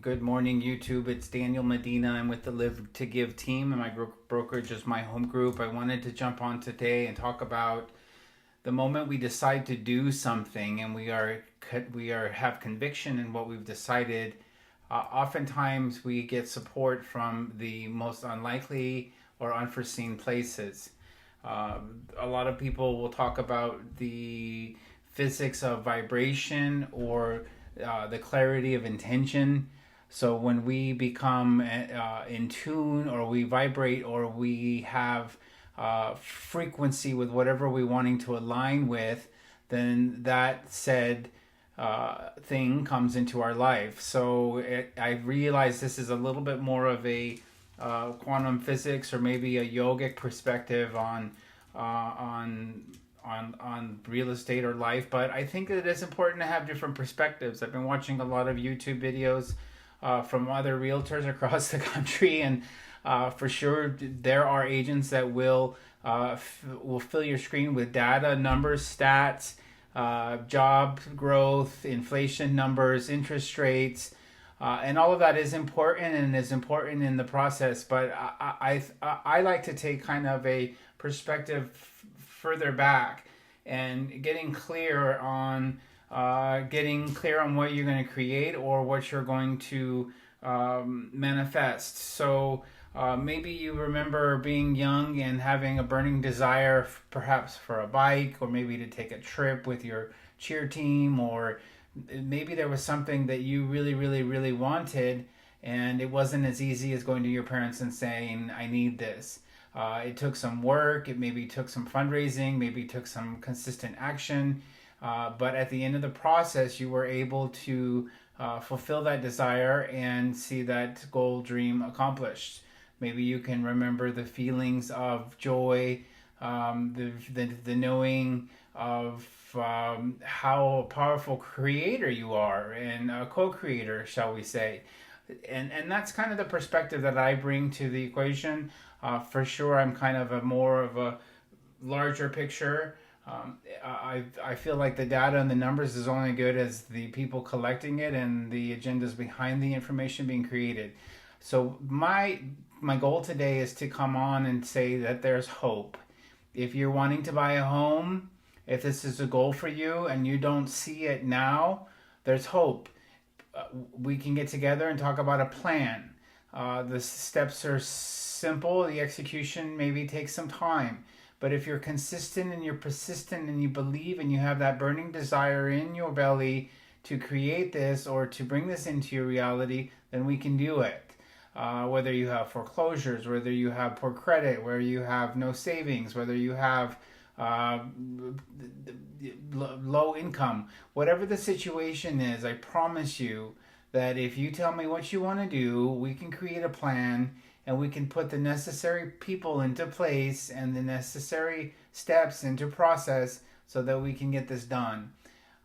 Good morning, YouTube. It's Daniel Medina. I'm with the Live to Give team, and my brokerage is my home group. I wanted to jump on today and talk about the moment we decide to do something, and we are have conviction in what we've decided. Oftentimes, we get support from the most unlikely or unforeseen places. A lot of people will talk about the physics of vibration or the clarity of intention. So when we become in tune, or we vibrate, or we have frequency with whatever we're wanting to align with, then that said thing comes into our life. So I realize this is a little bit more of a quantum physics, or maybe a yogic perspective on real estate or life, but I think that it's important to have different perspectives. I've been watching a lot of YouTube videos from other realtors across the country, and for sure there are agents that will fill your screen with data, numbers, stats, job growth, inflation numbers, interest rates, and all of that is important and is important in the process. But I like to take kind of a perspective further back and getting clear on what you're going to create or what you're going to manifest. So maybe you remember being young and having a burning desire, perhaps for a bike, or maybe to take a trip with your cheer team, or maybe there was something that you really, really, really wanted, and it wasn't as easy as going to your parents and saying, I need this. It took some work, it maybe took some fundraising, maybe took some consistent action, but at the end of the process, you were able to fulfill that desire and see that goal, dream accomplished. Maybe you can remember the feelings of joy, the knowing of how powerful creator you are, and a co-creator, shall we say. And that's kind of the perspective that I bring to the equation. For sure, I'm kind of more of a larger picture. I feel like the data and the numbers is only good as the people collecting it and the agendas behind the information being created. So my goal today is to come on and say that there's hope. If you're wanting to buy a home, if this is a goal for you and you don't see it now, there's hope. We can get together and talk about a plan. The steps are simple. The execution maybe takes some time. But if you're consistent and you're persistent and you believe and you have that burning desire in your belly to create this or to bring this into your reality, then we can do it. Whether you have foreclosures, whether you have poor credit, whether you have no savings, whether you have low income, whatever the situation is, I promise you that if you tell me what you want to do, we can create a plan and we can put the necessary people into place and the necessary steps into process so that we can get this done.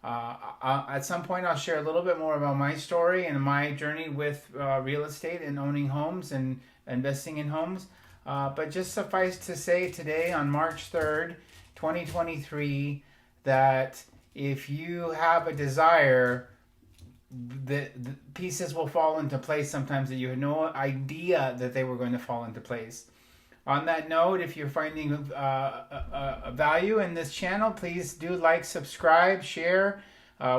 At some point, I'll share a little bit more about my story and my journey with real estate and owning homes and investing in homes. But just suffice to say today on March 3rd, 2023, that if you have a desire, the pieces will fall into place sometimes that you had no idea that they were going to fall into place. On that note, if you're finding a value in this channel, please do like, subscribe, share.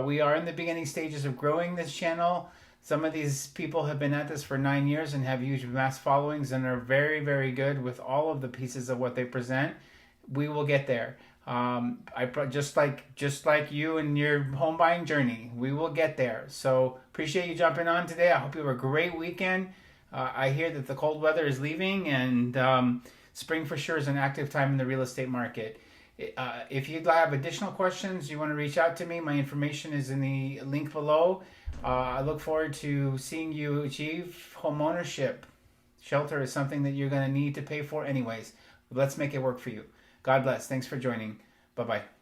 We are in the beginning stages of growing this channel. Some of these people have been at this for 9 years and have huge mass followings and are very, very good with all of the pieces of what they present. We will get there. Just like you and your home buying journey, we will get there. So appreciate you jumping on today. I hope you have a great weekend. I hear that the cold weather is leaving, and spring for sure is an active time in the real estate market. If you'd have additional questions, you want to reach out to me, my information is in the link below. I look forward to seeing you achieve home ownership. Shelter is something that you're going to need to pay for anyways. Let's make it work for you. God bless. Thanks for joining. Bye-bye.